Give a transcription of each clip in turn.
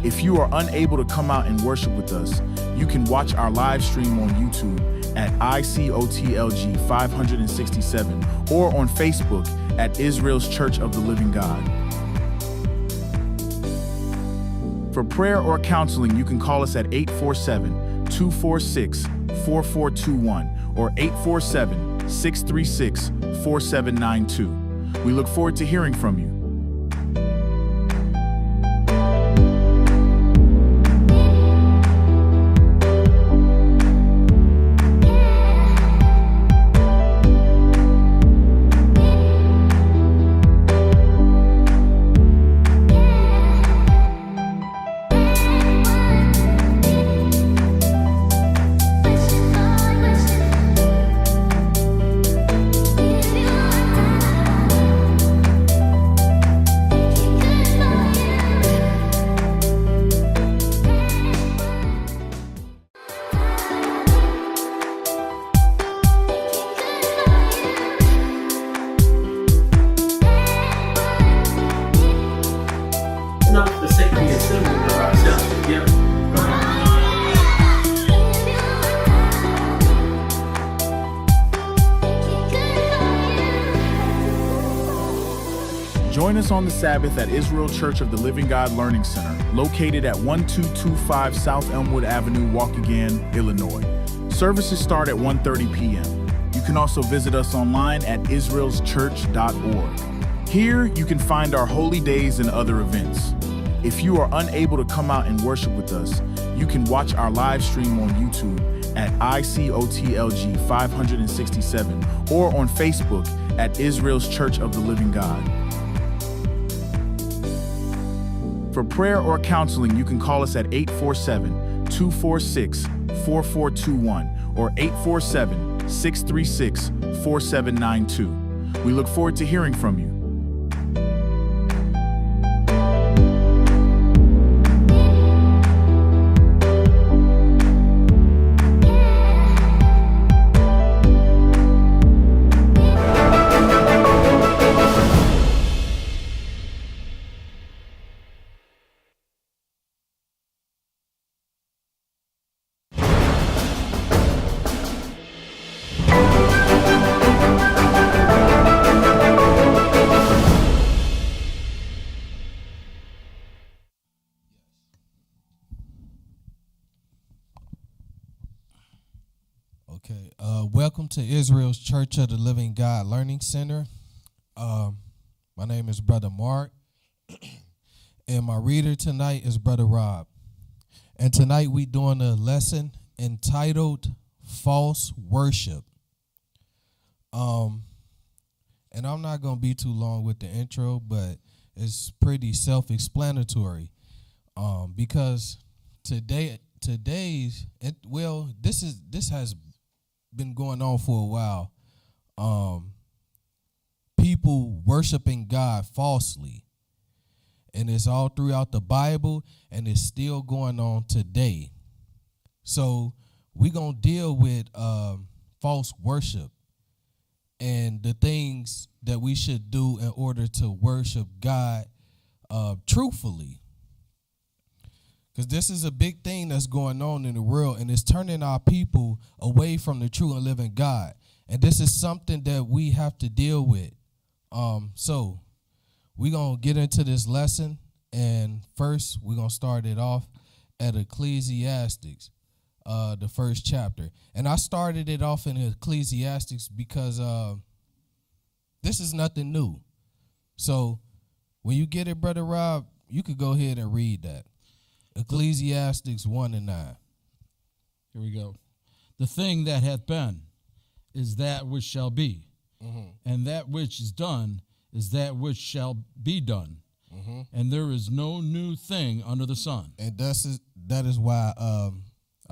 If you are unable to come out and worship with us, you can watch our live stream on YouTube at ICOTLG 567 or on Facebook at Israel's Church of the Living God. For prayer or counseling, you can call us at 847-246-4421 or 847-636-4792. We look forward to hearing from you. Join us on the Sabbath at Israel Church of the Living God Learning Center, located at 1225 South Elmwood Avenue, Waukegan, Illinois. Services start at 1:30 p.m. You can also visit us online at israelschurch.org. Here, you can find our holy days and other events. If you are unable to come out and worship with us, you can watch our live stream on YouTube at ICOTLG 567 or on Facebook at Israel's Church of the Living God. For prayer or counseling, you can call us at 847-246-4421 or 847-636-4792. We look forward to hearing from you. Okay, welcome to Israel's Church of the Living God Learning Center. My name is Brother Marc, and my reader tonight is Brother Rob. And tonight we doing a lesson entitled False Worship. And I'm not going to be too long with the intro, but it's pretty self-explanatory. Because this has been going on for a while. People worshiping God falsely, and it's all throughout the Bible, and it's still going on today. So we're gonna deal with false worship and the things that we should do in order to worship God truthfully. Because this is a big thing that's going on in the world, and it's turning our people away from the true and living God. And this is something that we have to deal with. So we're going to get into this lesson, and first we're going to start it off at Ecclesiastes, the first chapter. And I started it off in Ecclesiastes because this is nothing new. So when you get it, Brother Rob, you could go ahead and read that. Ecclesiastes 1:9. Here we go. The thing that hath been is that which shall be, and that which is done is that which shall be done, and there is no new thing under the sun. And that is why I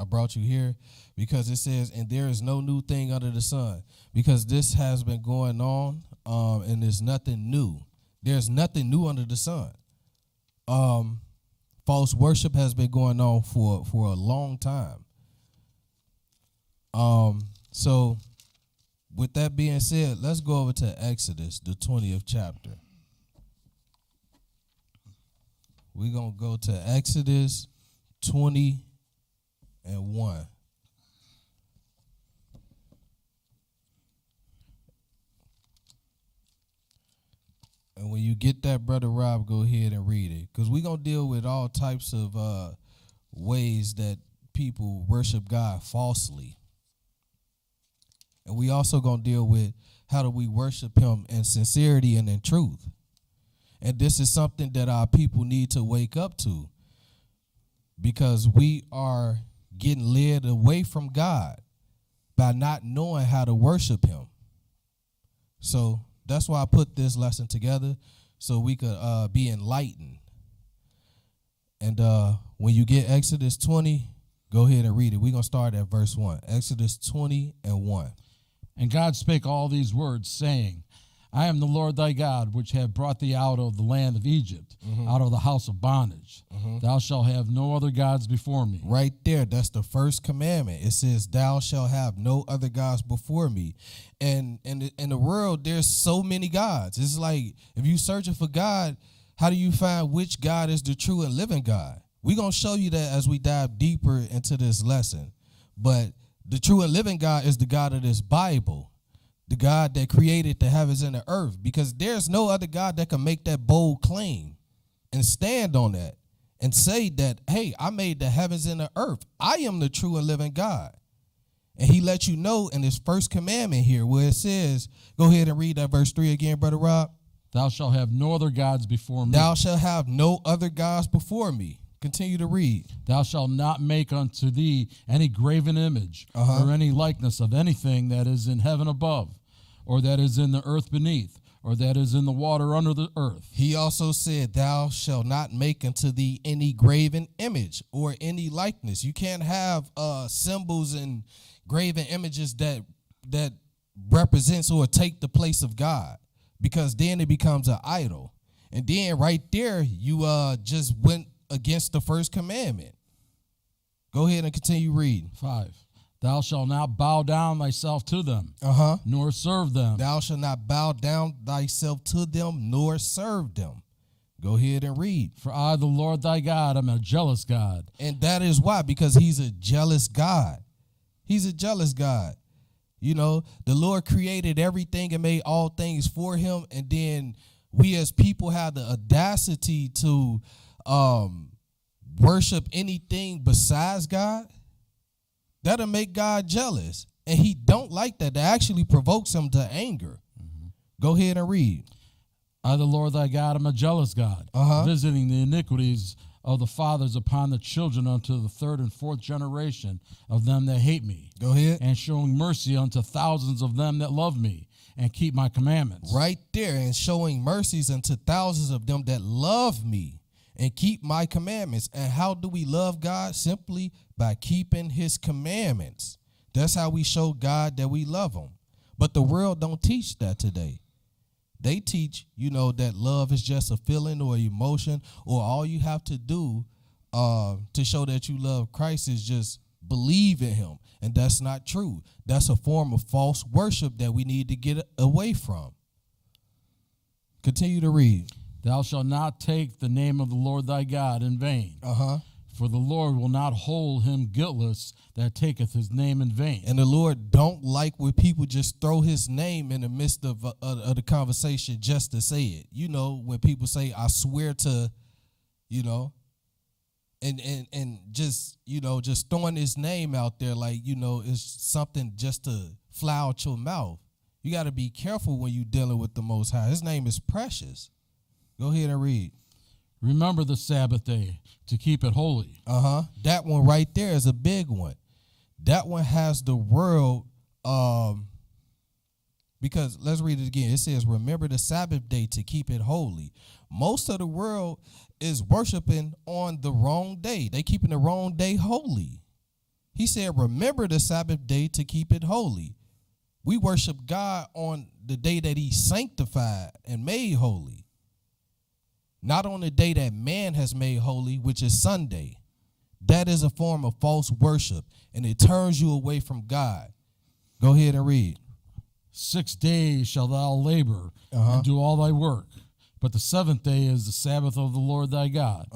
brought you here, because it says, and there is no new thing under the sun, because this has been going on, and there's nothing new. There's nothing new under the sun. False worship has been going on for a long time. So with that being said, let's go over to Exodus, the 20th chapter. We're going to go to Exodus 20 and 1. And when you get that, Brother Rob, go ahead and read it. Because we're going to deal with all types of ways that people worship God falsely. And we also going to deal with how do we worship him in sincerity and in truth. And this is something that our people need to wake up to, because we are getting led away from God by not knowing how to worship him. So that's why I put this lesson together, so we could be enlightened. And when you get Exodus 20, go ahead and read it. We're going to start at verse 1. Exodus 20 and 1. And God spake all these words, saying, I am the Lord thy God, which have brought thee out of the land of Egypt, out of the house of bondage. Thou shalt have no other gods before me. Right there, that's the first commandment. It says, thou shalt have no other gods before me. And in the world, there's so many gods. It's like, if you searching for God, how do you find which God is the true and living God? We're going to show you that as we dive deeper into this lesson. But the true and living God is the God of this Bible, the God that created the heavens and the earth, because there's no other God that can make that bold claim and stand on that and say that, hey, I made the heavens and the earth. I am the true and living God. And he let you know in his first commandment here where it says, go ahead and read that verse 3 again, Brother Rob. Thou shalt have no other gods before me. Thou shalt have no other gods before me. Continue to read. Thou shalt not make unto thee any graven image or any likeness of anything that is in heaven above, or that is in the earth beneath, or that is in the water under the earth. He also said, thou shalt not make unto thee any graven image or any likeness. You can't have symbols and graven images that represents or take the place of God, because then it becomes an idol. And then right there, you just went against the first commandment. Go ahead and continue reading. 5. Thou shalt not bow down thyself to them, nor serve them. Thou shalt not bow down thyself to them, nor serve them. Go ahead and read. For I, the Lord thy God, am a jealous God. And that is why, because he's a jealous God. He's a jealous God. You know, the Lord created everything and made all things for him. And then we as people have the audacity to worship anything besides God. That'll make God jealous. And he don't like that. That actually provokes him to anger. Go ahead and read. I, the Lord thy God, am a jealous God, visiting the iniquities of the fathers upon the children unto the third and fourth generation of them that hate me. Go ahead. And showing mercy unto thousands of them that love me and keep my commandments. Right there, and showing mercies unto thousands of them that love me and keep my commandments. And how do we love God? Simply by keeping his commandments. That's how we show God that we love him. But the world don't teach that today. They teach, that love is just a feeling or emotion, or all you have to do to show that you love Christ is just believe in him. And that's not true. That's a form of false worship that we need to get away from. Continue to read. Thou shalt not take the name of the Lord thy God in vain. For the Lord will not hold him guiltless that taketh his name in vain. And the Lord don't like when people just throw his name in the midst of the conversation just to say it. When people say, I swear to, and just, just throwing his name out there like, it's something just to fly out your mouth. You got to be careful when you're dealing with the Most High. His name is precious. Go ahead and read. Remember the Sabbath day to keep it holy. That one right there is a big one. That one has the world, because let's read it again. It says, remember the Sabbath day to keep it holy. Most of the world is worshiping on the wrong day. They keeping the wrong day holy. He said, remember the Sabbath day to keep it holy. We worship God on the day that he sanctified and made holy. Not on the day that man has made holy, which is Sunday. That is a form of false worship, and it turns you away from God. Go ahead and read. 6 days shalt thou labor and do all thy work, But the seventh day is the Sabbath of the Lord thy God.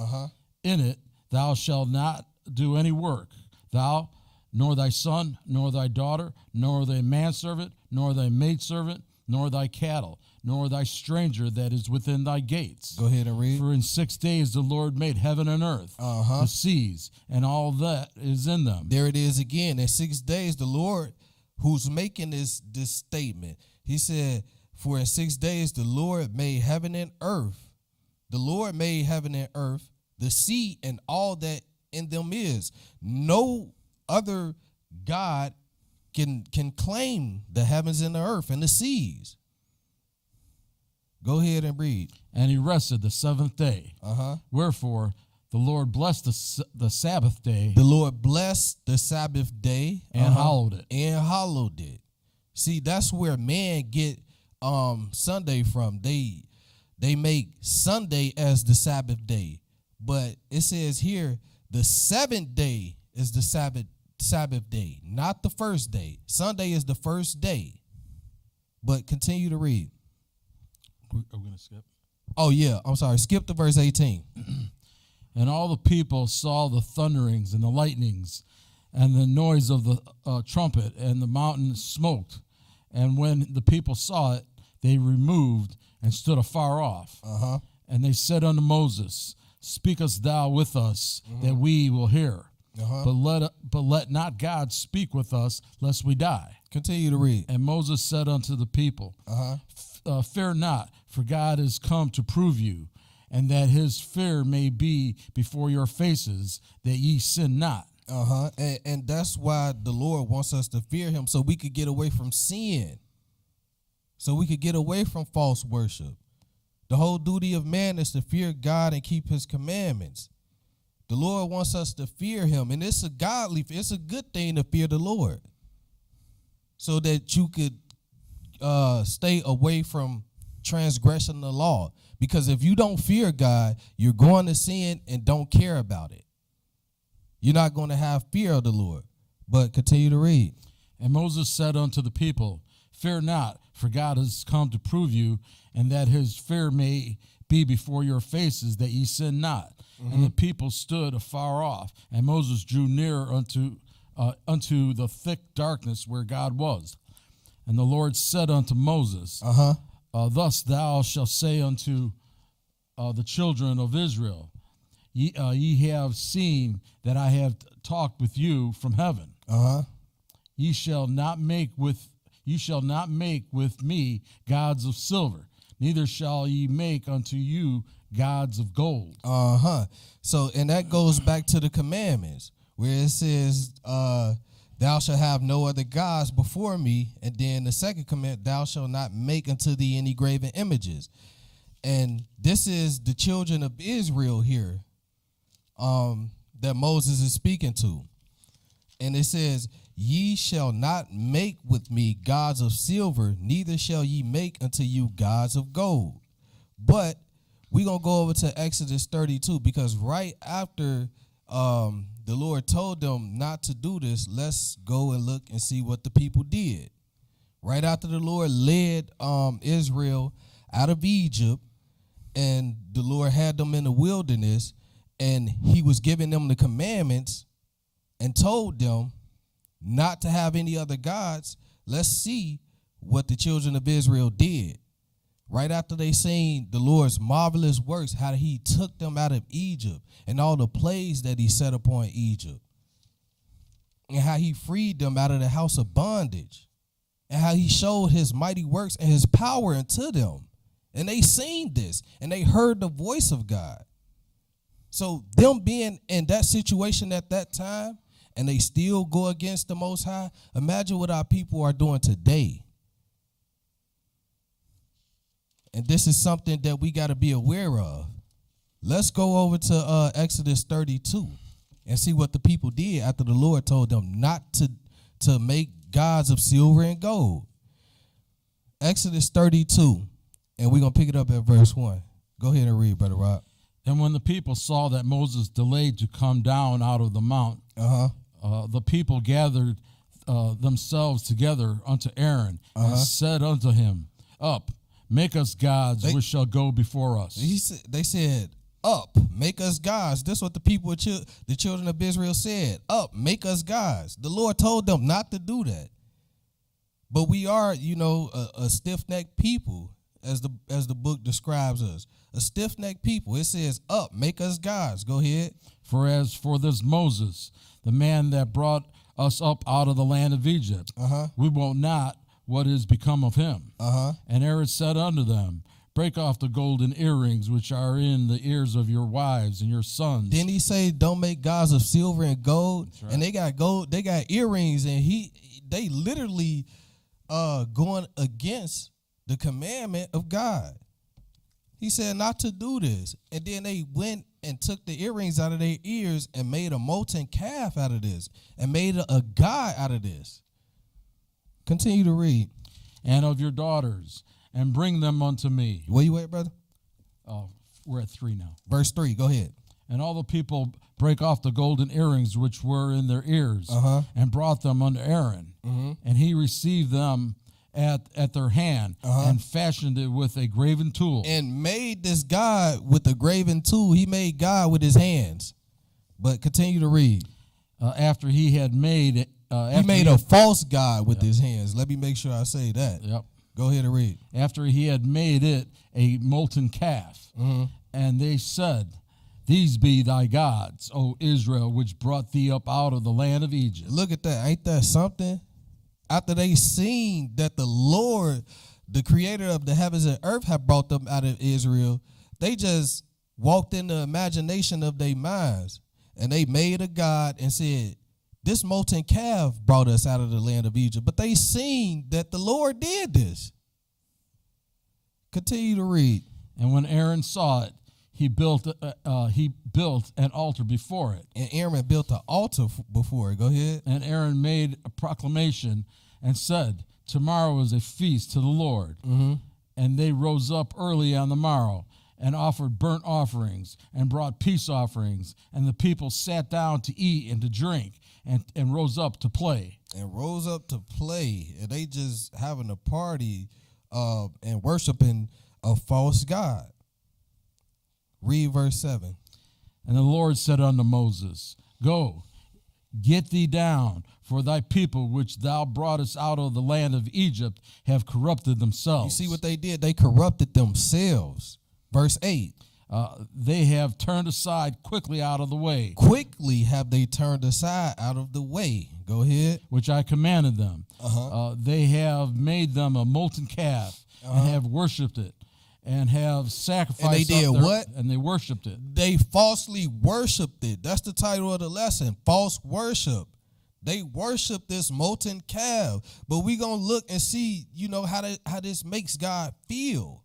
In it thou shalt not do any work, thou, nor thy son, nor thy daughter, nor thy manservant, nor thy maidservant, nor thy cattle, nor thy stranger that is within thy gates. Go ahead and read. For in 6 days the Lord made heaven and earth, the seas, and all that is in them. There it is again. In 6 days, the Lord, who's making this statement, he said, for in 6 days the Lord made heaven and earth. The Lord made heaven and earth, the sea, and all that in them is. No other God can claim the heavens and the earth and the seas. Go ahead and read. And he rested the seventh day. Wherefore the Lord blessed the Sabbath day. The Lord blessed the Sabbath day and hallowed it. And hallowed it. See, that's where man get Sunday from. They make Sunday as the Sabbath day. But it says here, the seventh day is the Sabbath day, not the first day. Sunday is the first day. But continue to read. Are we going to skip? Oh, yeah. I'm sorry. Skip to verse 18. And all the people saw the thunderings and the lightnings and the noise of the trumpet, and the mountain smoked. And when the people saw it, they removed and stood afar off. And they said unto Moses, Speakest thou with us, that we will hear? But let not God speak with us, lest we die. Continue to read. And Moses said unto the people, Fear not, for God is come to prove you, and that his fear may be before your faces, that ye sin not. And that's why the Lord wants us to fear him, so we could get away from sin, so we could get away from false worship. The whole duty of man is to fear God and keep his commandments. The Lord wants us to fear him, and it's a good thing to fear the Lord, so that you could stay away from transgressing the law. Because if you don't fear God, you're going to sin and don't care about it. You're not going to have fear of the Lord. But continue to read. And Moses said unto the people, Fear not, for God has come to prove you, and that his fear may be before your faces, that ye sin not. And the people stood afar off, and Moses drew near unto the thick darkness where God was. And the Lord said unto Moses, Thus thou shalt say unto the children of Israel, Ye have seen that I have talked with you from heaven. Ye shall not make with me gods of silver, neither shall ye make unto you gods of gold. So, and that goes back to the commandments, where it says, thou shalt have no other gods before me. And then the second command, thou shalt not make unto thee any graven images. And this is the children of Israel here that Moses is speaking to. And it says, ye shall not make with me gods of silver, neither shall ye make unto you gods of gold. But we're going to go over to Exodus 32, because right after the Lord told them not to do this, let's go and look and see what the people did. Right after the Lord led Israel out of Egypt, and the Lord had them in the wilderness, and he was giving them the commandments and told them not to have any other gods, let's see what the children of Israel did. Right after they seen the Lord's marvelous works, how he took them out of Egypt and all the plagues that he set upon Egypt, and how he freed them out of the house of bondage, and how he showed his mighty works and his power unto them. And they seen this, and they heard the voice of God. So them being in that situation at that time, and they still go against the Most High, imagine what our people are doing today. And this is something that we got to be aware of. Let's go over to Exodus 32 and see what the people did after the Lord told them not to make gods of silver and gold. Exodus 32, and we're going to pick it up at verse 1. Go ahead and read, Brother Rob. And when the people saw that Moses delayed to come down out of the mount, the people gathered themselves together unto Aaron and said unto him, Up, make us gods which shall go before us. They said, up, make us gods. This is what the people, the children of Israel said. Up, make us gods. The Lord told them not to do that. But we are, a stiff-necked people, as the book describes us. A stiff-necked people. It says, up, make us gods. Go ahead. For as for this Moses, the man that brought us up out of the land of Egypt, we wot not what is become of him. And Aaron said unto them, break off the golden earrings which are in the ears of your wives and your sons. Didn't he say, don't make gods of silver and gold? Right. And they got gold, they got earrings, and they literally going against the commandment of God. He said not to do this. And then they went and took the earrings out of their ears and made a molten calf out of this and made a god out of this. Continue to read. And of your daughters, and bring them unto me. Where you at, brother? We're at 3 now. Verse 3, go ahead. And all the people break off the golden earrings which were in their ears, and brought them unto Aaron. And he received them at their hand, and fashioned it with a graven tool. And made this God with a graven tool. He made God with his hands. But continue to read. After he had made it. He made a false God with his hands. Let me make sure I say that. Yep. Go ahead and read. After he had made it a molten calf. And they said, these be thy gods, O Israel, which brought thee up out of the land of Egypt. Look at that. Ain't that something? After they seen that the Lord, the creator of the heavens and earth, had brought them out of Israel, they just walked in the imagination of their minds. And they made a god and said, this molten calf brought us out of the land of Egypt. But they seen that the Lord did this. Continue to read. And when Aaron saw it, he built an altar before it. And Aaron built an altar before it. Go ahead. And Aaron made a proclamation and said, tomorrow is a feast to the Lord. And they rose up early on the morrow and offered burnt offerings and brought peace offerings. And the people sat down to eat and to drink and rose up to play. And rose up to play. And they just having a party and worshiping a false god. Read verse 7. And the Lord said unto Moses, go, get thee down, for thy people which thou broughtest out of the land of Egypt have corrupted themselves. You see what they did? They corrupted themselves. Verse 8. They have turned aside quickly out of the way. Quickly have they turned aside out of the way. Go ahead. Which I commanded them. They have made them a molten calf and have worshipped it. And have sacrificed. And they did what? And they worshipped it. They falsely worshipped it. That's the title of the lesson. False worship. They worship this molten calf. But we gonna look and see, how this makes God feel.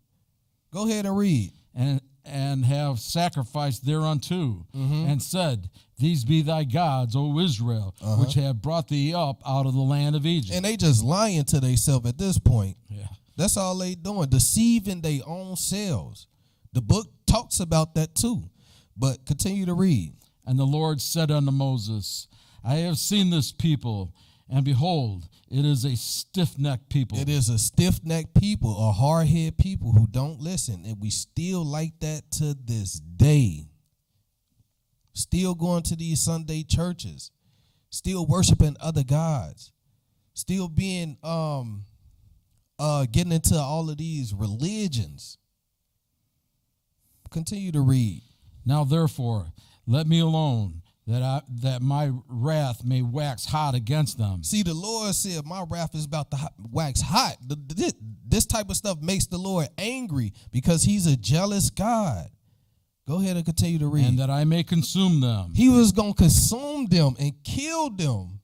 Go ahead and read. And have sacrificed thereunto, and said, these be thy gods, O Israel, which have brought thee up out of the land of Egypt. And they just lying to themselves at this point. Yeah. That's all they doing, deceiving their own selves. The book talks about that too. But continue to read. And the Lord said unto Moses, I have seen this people, and behold, it is a stiff-necked people. It is a stiff-necked people, a hard-headed people who don't listen. And we still like that to this day. Still going to these Sunday churches. Still worshiping other gods. Still being getting into all of these religions. Continue to read. Now therefore, let me alone, that my wrath may wax hot against them. See, the Lord said, my wrath is about to wax hot. This type of stuff makes the Lord angry because he's a jealous God. Go ahead and continue to read. And that I may consume them. He was going to consume them and kill them.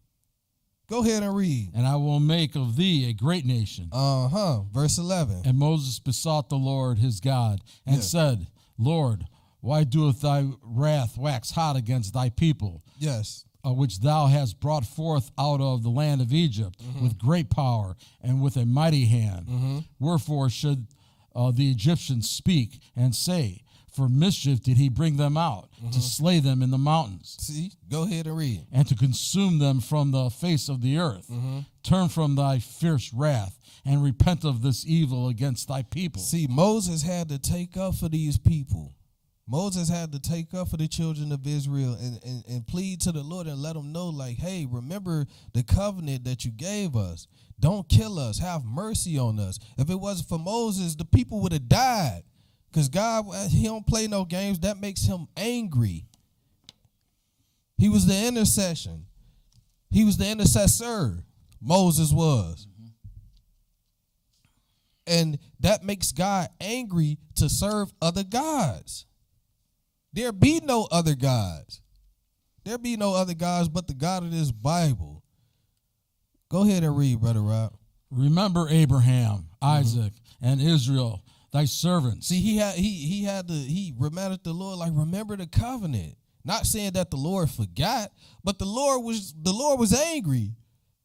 Go ahead and read. And I will make of thee a great nation. Verse 11. And Moses besought the Lord his God and said, Lord, why doeth thy wrath wax hot against thy people? Yes. Which thou hast brought forth out of the land of Egypt with great power and with a mighty hand. Wherefore should the Egyptians speak and say, for mischief did he bring them out, to slay them in the mountains. See, go ahead and read. And to consume them from the face of the earth. Turn from thy fierce wrath, and repent of this evil against thy people. See, Moses had to take up for these people. Moses had to take up for the children of Israel and plead to the Lord and let them know, like, hey, remember the covenant that you gave us. Don't kill us. Have mercy on us. If it wasn't for Moses, the people would have died. Because God, he don't play no games. That makes him angry. He was the intercession. He was the intercessor. Moses was. And that makes God angry to serve other gods. There be no other gods. There be no other gods but the God of this Bible. Go ahead and read, Brother Rob. Remember Abraham, Isaac, and Israel, thy servants. See, he reminded the Lord, like, remember the covenant. Not saying that the Lord forgot, but the Lord was angry,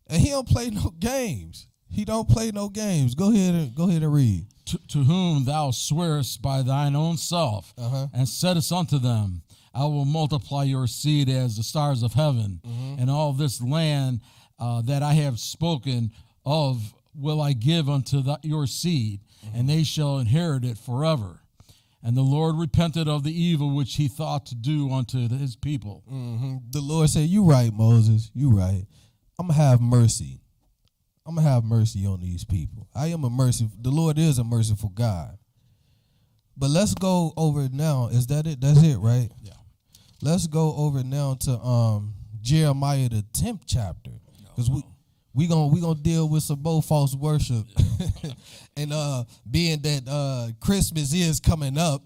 and he don't play no games. He don't play no games. Go ahead and read. To whom thou swearest by thine own self, and saidest unto them, I will multiply your seed as the stars of heaven, and all this land that I have spoken of will I give unto your seed, and they shall inherit it forever. And the Lord repented of the evil which he thought to do unto his people. The Lord said, you right, Moses, you right. I'm going to have mercy. I'm going to have mercy on these people. The Lord is a merciful God. But let's go over now. Is that it? That's it, right? Yeah. Let's go over now to Jeremiah, the 10th chapter. Because we gonna deal with some more false worship. And being that Christmas is coming up,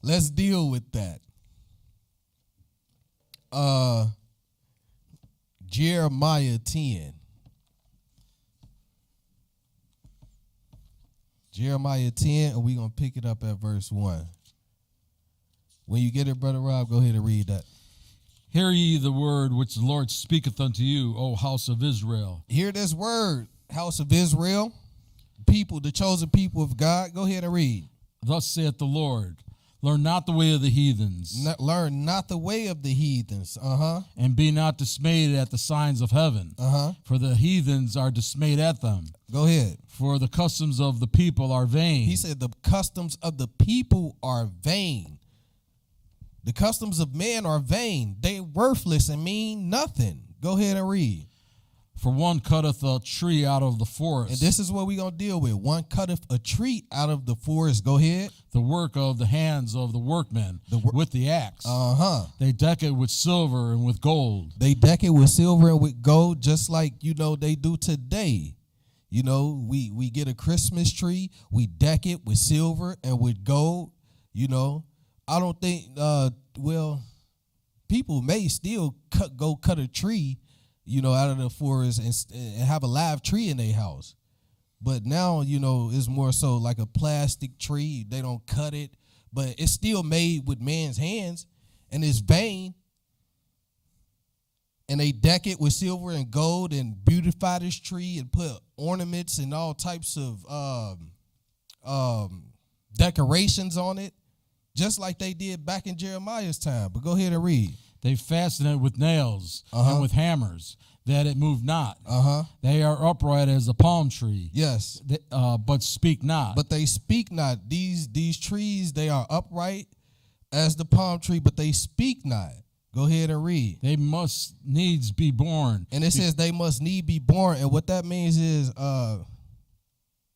let's deal with that. Jeremiah 10. Jeremiah 10, and we're going to pick it up at verse 1. When you get it, Brother Rob, go ahead and read that. Hear ye the word which the Lord speaketh unto you, O house of Israel. Hear this word, house of Israel, people, the chosen people of God. Go ahead and read. Thus saith the Lord, learn not the way of the heathens. Learn not the way of the heathens. And be not dismayed at the signs of heaven. For the heathens are dismayed at them. Go ahead. For the customs of the people are vain. He said the customs of the people are vain. The customs of men are vain. They worthless and mean nothing. Go ahead and read. For one cutteth a tree out of the forest. And this is what we're going to deal with. One cutteth a tree out of the forest. Go ahead. The work of the hands of the workmen with the axe. They deck it with silver and with gold. They deck it with silver and with gold, just like, they do today. We get a Christmas tree. We deck it with silver and with gold. I don't think, people may still cut a tree, out of the forest and have a live tree in their house. But now, it's more so like a plastic tree. They don't cut it, but it's still made with man's hands, and it's vain. And they deck it with silver and gold and beautify this tree and put ornaments and all types of decorations on it, just like they did back in Jeremiah's time. But go ahead and read. They fasten it with nails and with hammers, that it move not. They are upright as a palm tree. Yes. But speak not. But they speak not. These trees, they are upright as the palm tree, but they speak not. Go ahead and read. They must needs be born. And it says they must need be born. And what that means is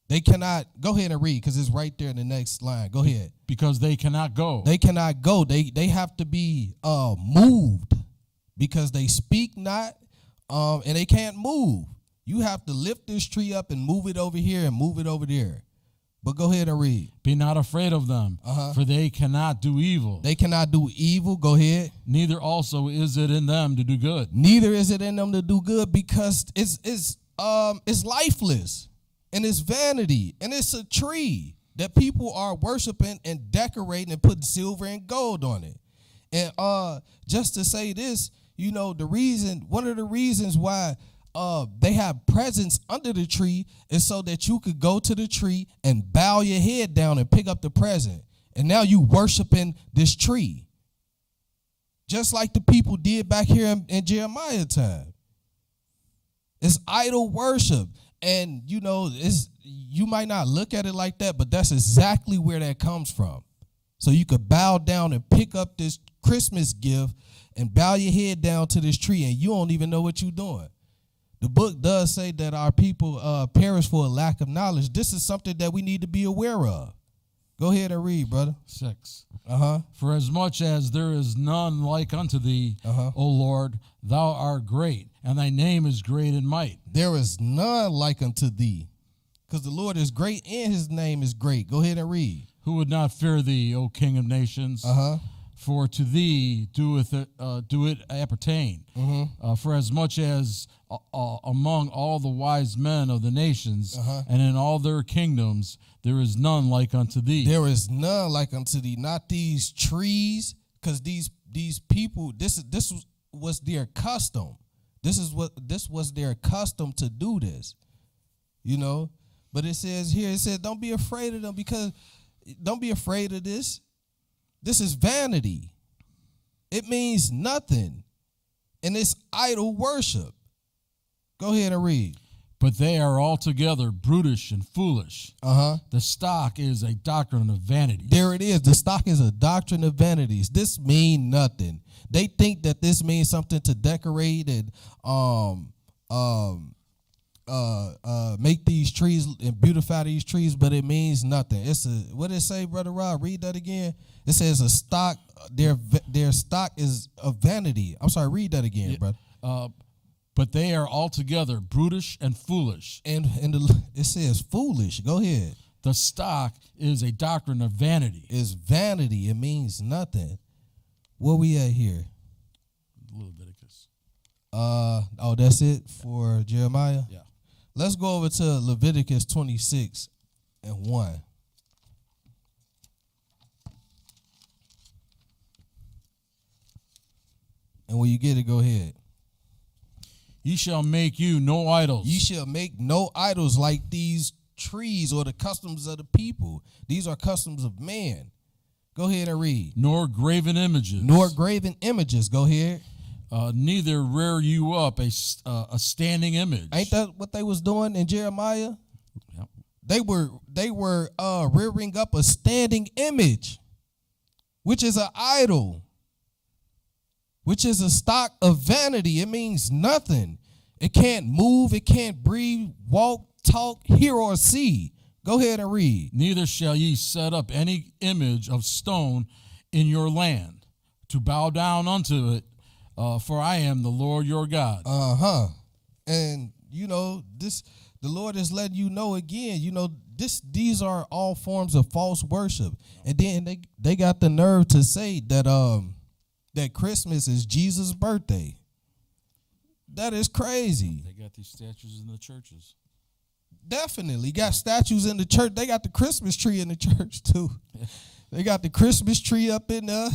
they cannot. Go ahead and read, because it's right there in the next line. Go ahead. Because they cannot go. They cannot go. They have to be moved, because they speak not, and they can't move. You have to lift this tree up and move it over here and move it over there. But go ahead and read. Be not afraid of them, for they cannot do evil. They cannot do evil. Go ahead. Neither also is it in them to do good. Neither is it in them to do good, because it's lifeless, and it's vanity, and it's a tree that people are worshiping and decorating and putting silver and gold on it. And just to say this, one of the reasons why they have presents under the tree is so that you could go to the tree and bow your head down and pick up the present. And now you worshiping this tree. Just like the people did back here in Jeremiah time. It's idol worship. And, you know, you might not look at it like that, but that's exactly where that comes from. So you could bow down and pick up this Christmas gift and bow your head down to this tree, and you don't even know what you're doing. The book does say that our people perish for a lack of knowledge. This is something that we need to be aware of. Go ahead and read, brother. 6. For as much as there is none like unto thee, O Lord, thou art great, and thy name is great in might. There is none like unto thee, because the Lord is great and his name is great. Go ahead and read. Who would not fear thee, O King of nations? For to thee do it appertain. For as much as among all the wise men of the nations and in all their kingdoms, there is none like unto thee. There is none like unto thee. Not these trees, because these people, this was their custom. This was their custom to do this. You know? But it says here, it says, don't be afraid of them, because don't be afraid of this. This is vanity. It means nothing. And it's idol worship. Go ahead and read. But they are altogether brutish and foolish. The stock is a doctrine of vanity. There it is. The stock is a doctrine of vanities. This mean nothing. They think that this means something to decorate and make these trees and beautify these trees, but it means nothing. It's what did it say, Brother Rob? Read that again. It says a stock. Their stock is a vanity. I'm sorry. Read that again, brother. But they are altogether brutish and foolish. And it says foolish. Go ahead. The stock is a doctrine of vanity. It's vanity. It means nothing. Where we at here? Leviticus. Oh, that's it for Jeremiah? Yeah. Let's go over to Leviticus 26:1. And when you get it, go ahead. Ye shall make you no idols. You shall make no idols like these trees or the customs of the people. These are customs of man. Go ahead and read. Nor graven images. Nor graven images. Go ahead. Neither rear you up a standing image. Ain't that what they was doing in Jeremiah? Yep. They were rearing up a standing image, which is an idol, which is a stock of vanity. It means nothing. It can't move. It can't breathe, walk, talk, hear, or see. Go ahead and read. Neither shall ye set up any image of stone in your land to bow down unto it, for I am the Lord your God. And you know this. The Lord is letting you know again. You know these are all forms of false worship. And then they got the nerve to say that that Christmas is Jesus' birthday. That is crazy. They got these statues in the churches. Definitely got statues in the church. They got the Christmas tree in the church too. They got the Christmas tree up in there.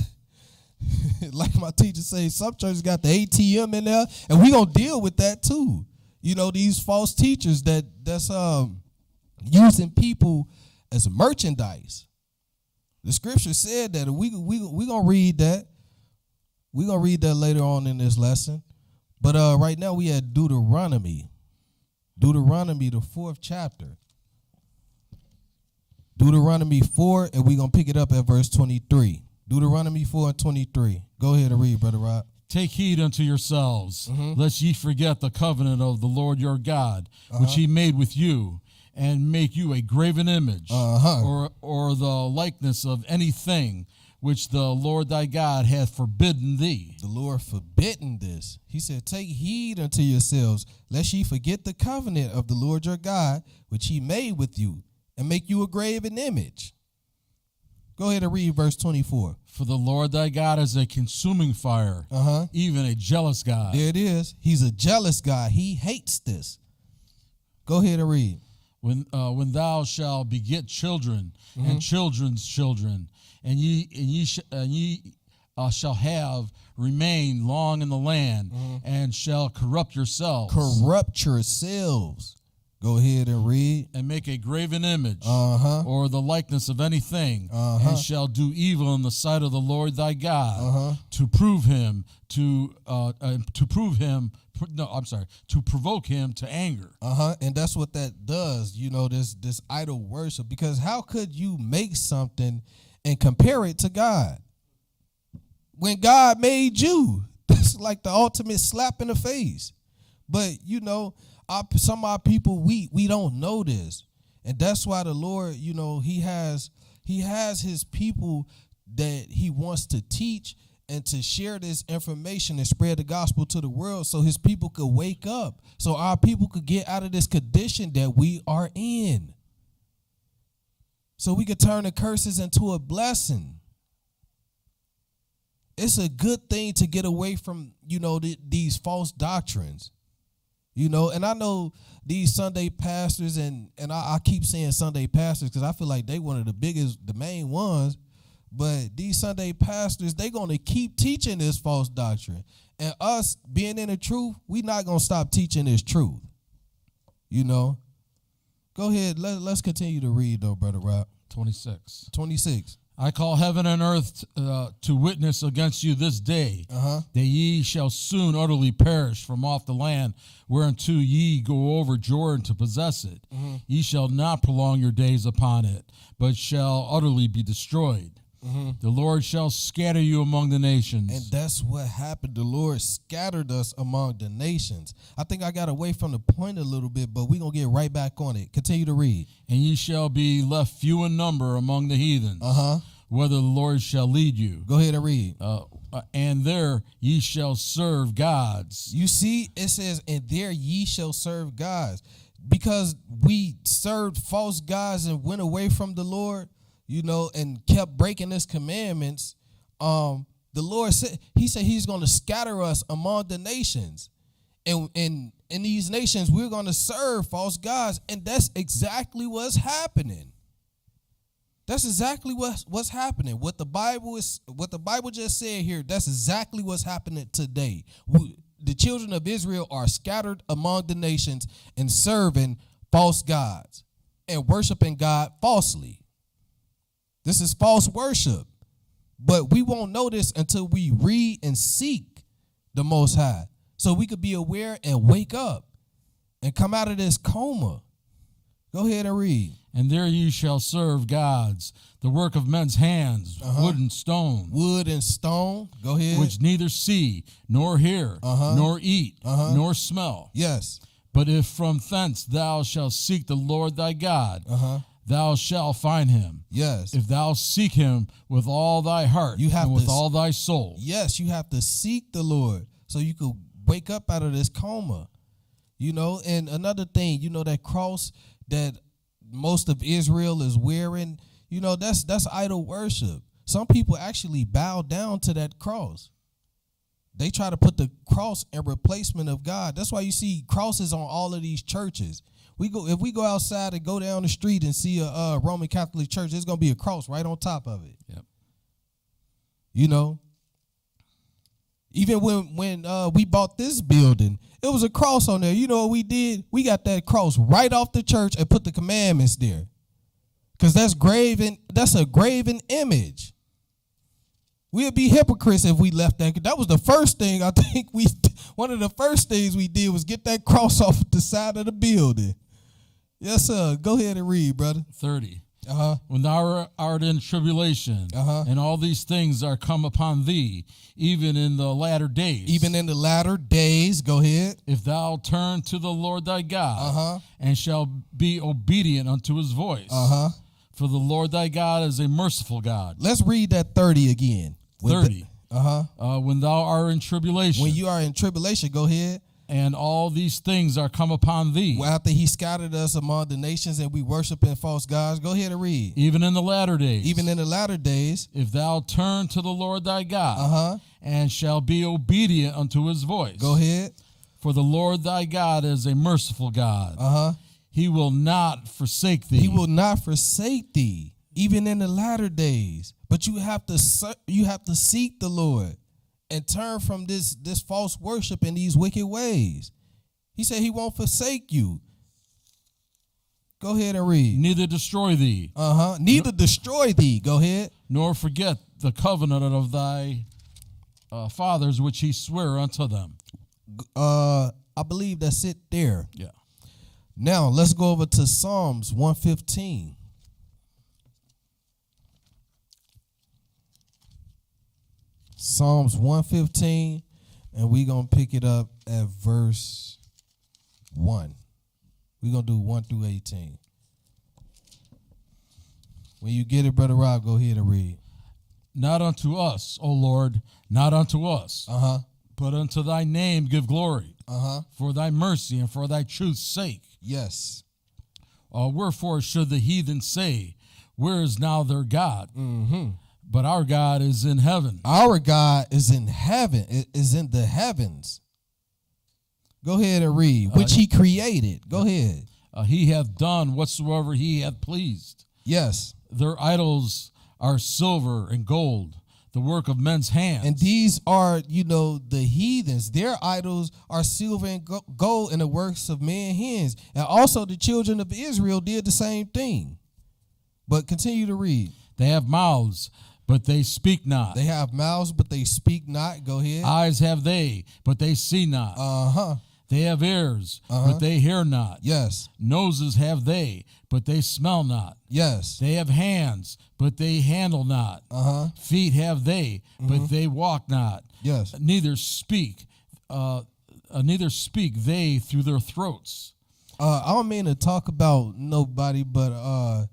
Like my teacher says, some churches got the ATM in there, and we gonna deal with that too. You know, these false teachers that's using people as merchandise. The scripture said that. We gonna read that. We gonna read that later on in this lesson. But right now we at Deuteronomy. Deuteronomy, the 4th chapter. Deuteronomy 4, and we're going to pick it up at verse 23. Deuteronomy 4:23. Go ahead and read, Brother Rob. Take heed unto yourselves, lest ye forget the covenant of the Lord your God, which he made with you, and make you a graven image, or the likeness of anything which the Lord thy God hath forbidden thee. The Lord forbidden this. He said, take heed unto yourselves, lest ye forget the covenant of the Lord your God, which he made with you, and make you a graven image. Go ahead and read verse 24. For the Lord thy God is a consuming fire, even a jealous God. There it is. He's a jealous God. He hates this. Go ahead and read. When thou shalt beget children and children's children, and ye shall have remained long in the land, and shall corrupt yourselves. Corrupt yourselves. Go ahead and read. And make a graven image Uh-huh. or the likeness of anything, and shall do evil in the sight of the Lord thy God to prove him, to provoke him to anger. And that's what that does, this idol worship. Because how could you make something and compare it to God when God made you? That's like the ultimate slap in the face. But some of our people, we don't know this, and that's why the Lord, he has his people that he wants to teach and to share this information and spread the gospel to the world, so his people could wake up, so our people could get out of this condition that we are in, so we could turn the curses into a blessing. It's a good thing to get away from these false doctrines. And I know these Sunday pastors, and I keep saying Sunday pastors because I feel like they one of the main ones. But these Sunday pastors, they going to keep teaching this false doctrine. And us being in the truth, we not going to stop teaching this truth. Go ahead. Let's continue to read, though, Brother Rob. 26. I call heaven and earth to witness against you this day, that ye shall soon utterly perish from off the land whereunto ye go over Jordan to possess it. Ye shall not prolong your days upon it, but shall utterly be destroyed. The Lord shall scatter you among the nations. And that's what happened. The Lord scattered us among the nations. I think I got away from the point a little bit, but we're going to get right back on it. Continue to read. And ye shall be left few in number among the heathens, whether the Lord shall lead you. Go ahead and read. And there ye shall serve gods. You see, it says, and there ye shall serve gods. Because we served false gods and went away from the Lord, and kept breaking his commandments, the Lord said, he's going to scatter us among the nations. And in these nations, we're going to serve false gods. And that's exactly what's happening. That's exactly what's happening. What the Bible just said here, that's exactly what's happening today. The children of Israel are scattered among the nations and serving false gods and worshiping God falsely. This is false worship. But we won't know this until we read and seek the Most High, so we could be aware and wake up and come out of this coma. Go ahead and read. And there you shall serve gods, the work of men's hands, wood and stone. Wood and stone. Go ahead. Which neither see, nor hear, nor eat, nor smell. Yes. But if from thence thou shalt seek the Lord thy God, thou shalt find him. Yes. If thou seek him with all thy heart and with all thy soul. Yes, you have to seek the Lord so you could wake up out of this coma. And another thing, that cross that most of Israel is wearing, that's idol worship. Some people actually bow down to that cross. They try to put the cross in replacement of God. That's why you see crosses on all of these churches. If we go outside and go down the street and see a Roman Catholic church, there's going to be a cross right on top of it. Yep. Even when we bought this building, it was a cross on there. You know what we did? We got that cross right off the church and put the commandments there. Because that's a graven image. We'd be hypocrites if we left that. That was the first thing one of the first things we did was get that cross off the side of the building. Yes, sir. Go ahead and read, brother. 30. When thou art in tribulation, and all these things are come upon thee, even in the latter days. Even in the latter days, go ahead. If thou turn to the Lord thy God, and shall be obedient unto his voice. For the Lord thy God is a merciful God. Let's read that 30 again. 30. When thou art in tribulation. When you are in tribulation, go ahead. And all these things are come upon thee. Well, after he scattered us among the nations and we worshiping false gods, go ahead and read. Even in the latter days. Even in the latter days. If thou turn to the Lord thy God, and shall be obedient unto his voice. Go ahead. For the Lord thy God is a merciful God. He will not forsake thee. He will not forsake thee, even in the latter days. But you have to seek the Lord and turn from this false worship and these wicked ways. He said he won't forsake you. Go ahead and read. neither destroy thee, Neither destroy thee. Go ahead. nor forget the covenant of thy fathers, which he sware unto them. I believe that's it there. Yeah. Now let's go over to Psalms 115. Psalms 115, and we're going to pick it up at verse 1. We're going to do 1 through 18. When you get it, Brother Rob, go ahead and read. Not unto us, O Lord, not unto us, but unto thy name give glory, for thy mercy and for thy truth's sake. Yes. Wherefore should the heathen say, where is now their God? But our God is in heaven. Our God is in heaven. It is in the heavens. Go ahead and read. Which he created. Go ahead. He hath done whatsoever he hath pleased. Yes. Their idols are silver and gold, the work of men's hands. And these are, the heathens. Their idols are silver and gold in the works of men's hands. And also the children of Israel did the same thing. But continue to read. They have mouths, but they speak not. They have mouths, but they speak not. Go ahead. Eyes have they, but they see not. They have ears, but they hear not. Yes. Noses have they, but they smell not. Yes. They have hands, but they handle not. Feet have they, but they walk not. Yes. Neither speak they through their throats. I don't mean to talk about nobody, but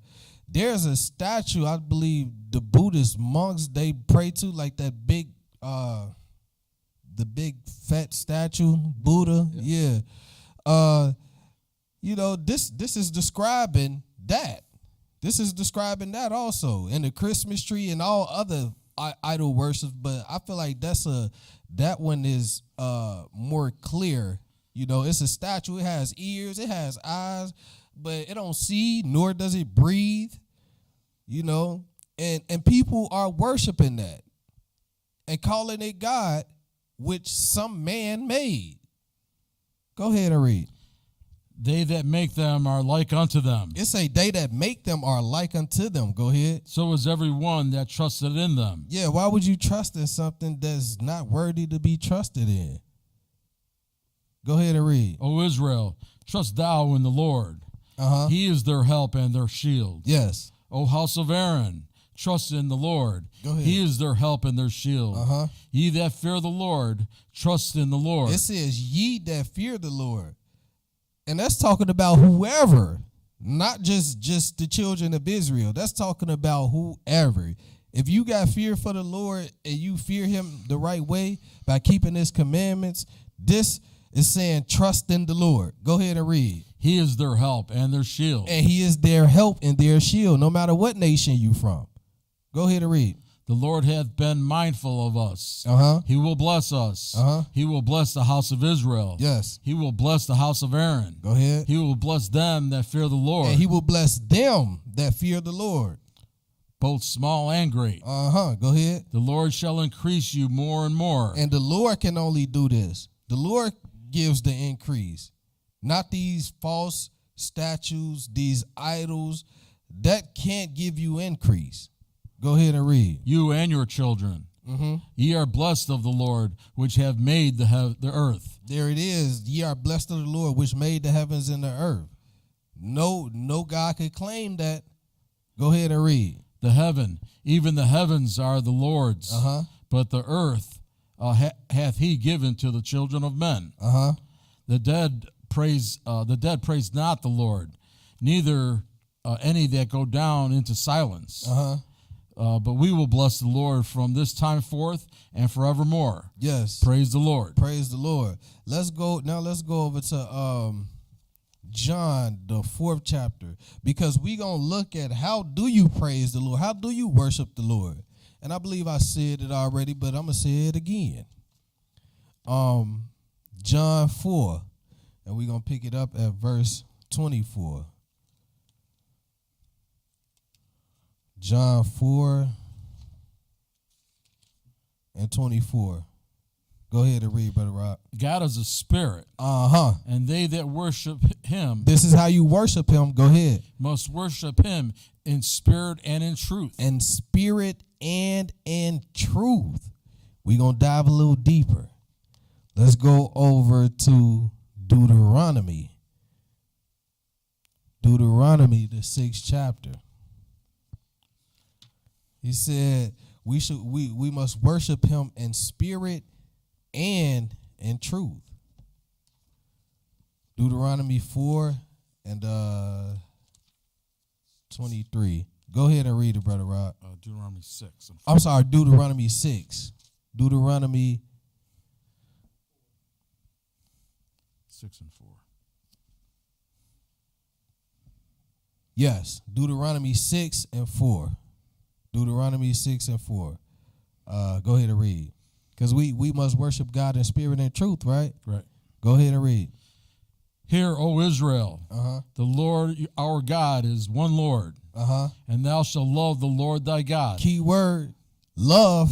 there's a statue, I believe the Buddhist monks, they pray to, like that big the big fat statue, Buddha. Yeah. This is describing that. This is describing that also. And the Christmas tree and all other idol worship, but I feel like that one is more clear. It's a statue. It has ears, it has eyes, but it don't see, nor does it breathe. And people are worshiping that and calling it God, which some man made. Go ahead and read. They that make them are like unto them. It say they that make them are like unto them. Go ahead. So is every one that trusted in them. Yeah, why would you trust in something that's not worthy to be trusted in? Go ahead and read. O Israel, trust thou in the Lord. He is their help and their shield. Yes. O house of Aaron, trust in the Lord. Go ahead. He is their help and their shield. Ye that fear the Lord, trust in the Lord. It says ye that fear the Lord. And that's talking about whoever, not just the children of Israel. That's talking about whoever. If you got fear for the Lord and you fear him the right way by keeping his commandments, this is saying trust in the Lord. Go ahead and read. He is their help and their shield. And he is their help and their shield, no matter what nation you from. Go ahead and read. The Lord hath been mindful of us. He will bless us. He will bless the house of Israel. Yes. He will bless the house of Aaron. Go ahead. He will bless them that fear the Lord. And he will bless them that fear the Lord. Both small and great. Go ahead. The Lord shall increase you more and more. And the Lord can only do this. The Lord gives the increase. Not these false statues, these idols. That can't give you increase. Go ahead and read. You and your children. Ye are blessed of the Lord, which have made the earth. There it is. Ye are blessed of the Lord, which made the heavens and the earth. No God could claim that. Go ahead and read. The heaven, even the heavens are the Lord's, but the earth hath he given to the children of men. The dead praise not the Lord, neither any that go down into silence. But we will bless the Lord from this time forth and forevermore. Yes. Praise the Lord. Praise the Lord. Let's go over to John, the 4th chapter, because we're going to look at how do you praise the Lord? How do you worship the Lord? And I believe I said it already, but I'm going to say it again. John 4, and we're going to pick it up at verse 24. John 4 and 24. Go ahead and read, Brother Rob. God is a spirit, and they that worship him This is how you worship him. Go ahead. must worship him in spirit and in truth. In spirit and in truth. We're going to dive a little deeper. Let's go over to Deuteronomy. Deuteronomy, the 6th chapter. He said we must worship him in spirit and in truth. Deuteronomy 4 and 23. Go ahead and read it, Brother Rod. Deuteronomy 6. I'm sorry, Deuteronomy 6. Deuteronomy 6 and 4. Yes, Deuteronomy 6 and 4. Deuteronomy 6 and 4. Go ahead and read. Because we must worship God in spirit and truth, right? Right. Go ahead and read. Hear, O Israel, the Lord our God is one Lord, and thou shalt love the Lord thy God. Key word, love.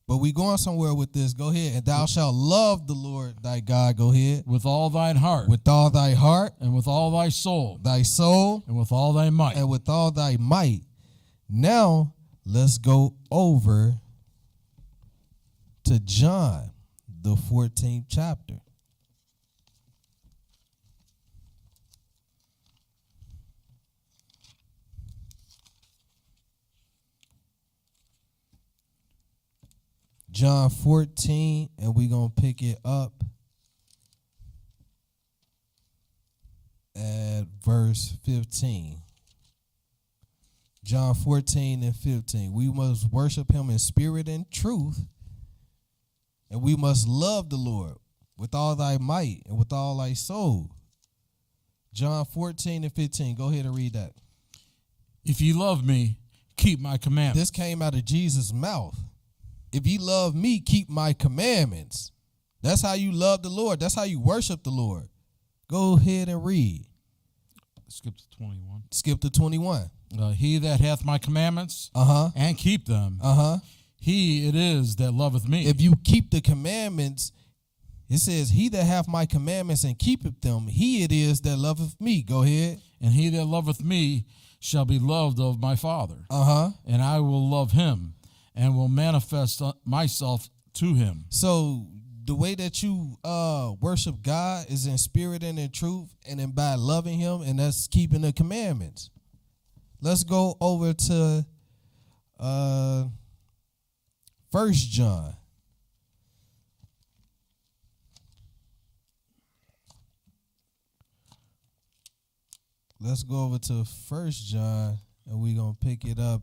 But we going somewhere with this. Go ahead. And thou shalt love the Lord thy God. Go ahead. With all thine heart. With all thy heart. And with all thy soul. Thy soul. And with all thy might. And with all thy might. Now, let's go over to John, the 14th chapter. John 14, and we're going to pick it up at verse 15. John 14 and 15. We must worship him in spirit and truth, and we must love the Lord with all thy might and with all thy soul. John 14 and 15. Go ahead and read that. If ye love me, keep my commandments. This came out of Jesus' mouth. If ye love me, keep my commandments. That's how you love the Lord. That's how you worship the Lord. Go ahead and read. Skip to 21. Skip to 21. He that hath my commandments and keep them, he it is that loveth me. If you keep the commandments, it says, he that hath my commandments and keepeth them, he it is that loveth me. Go ahead. And he that loveth me shall be loved of my Father. And I will love him and will manifest myself to him. So the way that you worship God is in spirit and in truth, and then by loving him, and that's keeping the commandments. Let's go over to 1 John. Let's go over to 1 John, and we're going to pick it up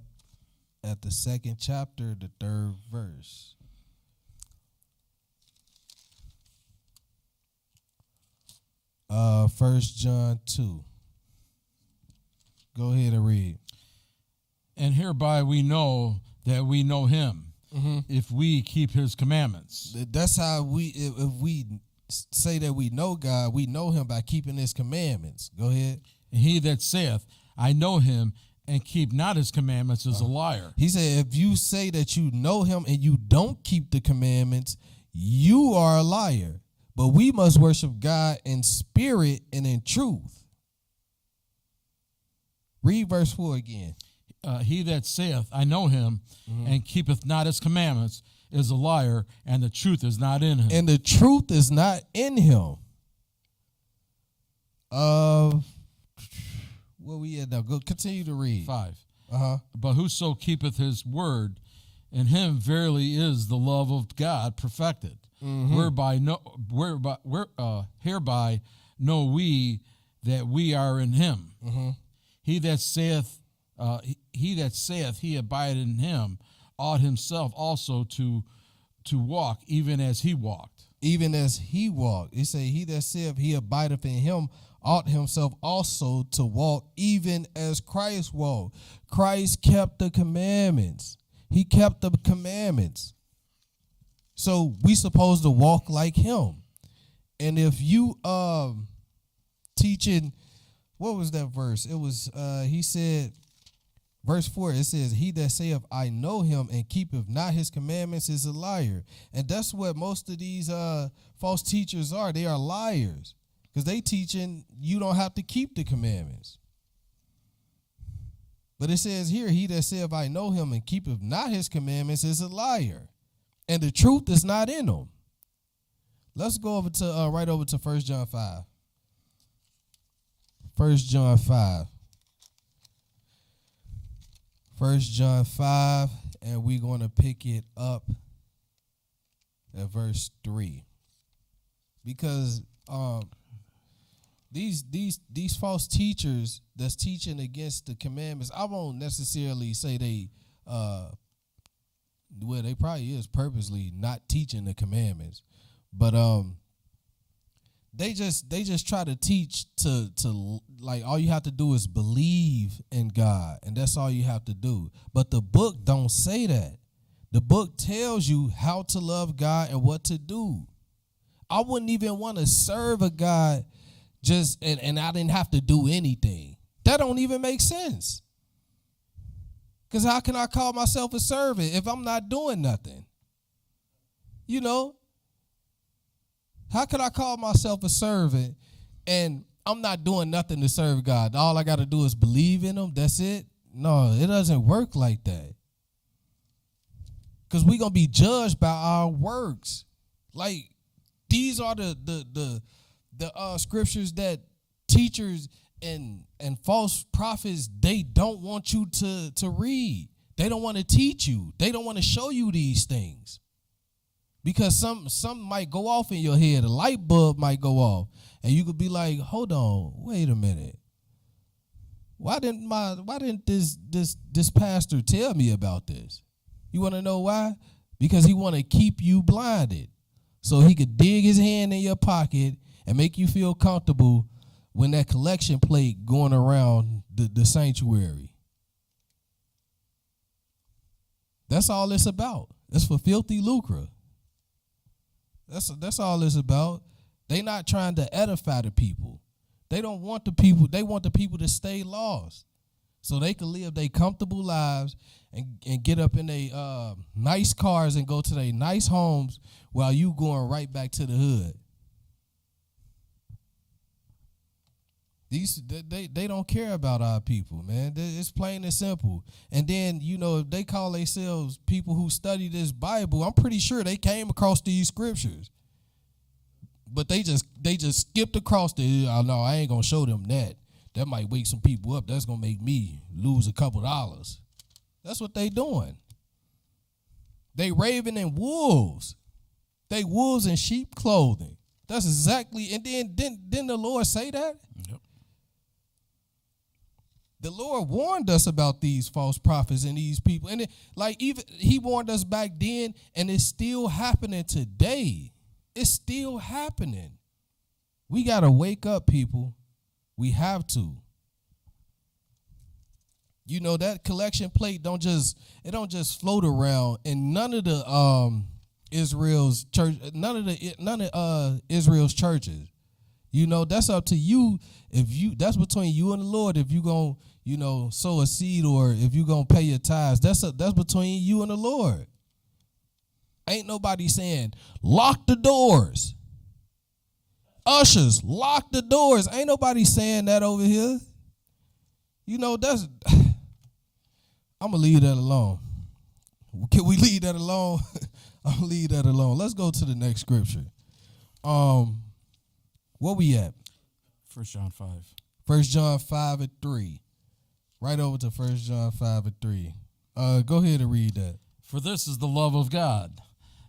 at the 2nd chapter, the 3rd verse. 1 John 2. Go ahead and read. And hereby we know that we know him, if we keep his commandments. That's how if we say that we know God, we know him by keeping his commandments. Go ahead. And he that saith, I know him, and keep not his commandments is a liar. He said, if you say that you know him and you don't keep the commandments, you are a liar. But we must worship God in spirit and in truth. Read verse 4 again. He that saith, I know him, and keepeth not his commandments is a liar, and the truth is not in him. And the truth is not in him. Where we at now? Go continue to read. 5. But whoso keepeth his word, in him verily is the love of God perfected. Hereby know we that we are in him. He that saith he abideth in him ought himself also to walk even as he walked. Even as he walked. It say, he that saith he abideth in him ought himself also to walk even as Christ walked. Christ kept the commandments. He kept the commandments. So we supposed to walk like him. And if you teaching, what was that verse? It was he said, Verse 4, it says, he that saith, I know him, and keepeth not his commandments is a liar. And that's what most of these false teachers are. They are liars because they teaching you don't have to keep the commandments. But it says here, he that saith, I know him, and keepeth not his commandments is a liar, and the truth is not in him. Let's go over to right over to 1 John 5. 1 John 5. 1 John 5, and we're going to pick it up at verse 3. Because these false teachers that's teaching against the commandments, I won't necessarily say they they probably is purposely not teaching the commandments, but they just try to teach to like all you have to do is believe in God, and that's all you have to do. But the book don't say that. The book tells you how to love God and what to do. I wouldn't even want to serve a God and I didn't have to do anything. That don't even make sense. Because how can I call myself a servant if I'm not doing nothing? You know? How could I call myself a servant and I'm not doing nothing to serve God? All I got to do is believe in him. That's it? No, it doesn't work like that. Because we're going to be judged by our works. Like, these are the scriptures that teachers and false prophets, they don't want you to read. They don't want to teach you. They don't want to show you these things. Because some might go off in your head. A light bulb might go off. And you could be like, hold on, wait a minute. Why didn't this pastor tell me about this? You want to know why? Because he want to keep you blinded. So he could dig his hand in your pocket and make you feel comfortable when that collection plate going around the sanctuary. That's all it's about. It's for filthy lucre. That's all it's about. They not trying to edify the people. They don't want the people. They want the people to stay lost so they can live their comfortable lives and get up in their nice cars and go to their nice homes while you going right back to the hood. They don't care about our people, man. It's plain and simple. And then, you know, if they call themselves people who study this Bible, I'm pretty sure they came across these scriptures. But they just skipped across the, oh, no, I ain't going to show them that. That might wake some people up. That's going to make me lose a couple dollars. That's what they doing. They raven and wolves. They wolves in sheep clothing. That's exactly, and then didn't the Lord say that? Yep. The Lord warned us about these false prophets and these people. And even he warned us back then, and it's still happening today. It's still happening. We got to wake up, people. We have to. You know, that collection plate don't just float around, and none of the Israel's church, none of Israel's churches. You know, that's up to you. That's between you and the Lord. If you gonna, you know, sow a seed or if you gonna pay your tithes, that's between you and the Lord. Ain't nobody saying lock the doors. Ushers, lock the doors. Ain't nobody saying that over here. You know, I'm gonna leave that alone. Can we leave that alone? I'm gonna leave that alone. Let's go to the next scripture. Where we at? 1 John 5. 1 John 5:3. Right over to 1 John 5:3. Go ahead and read that. For this is the love of God,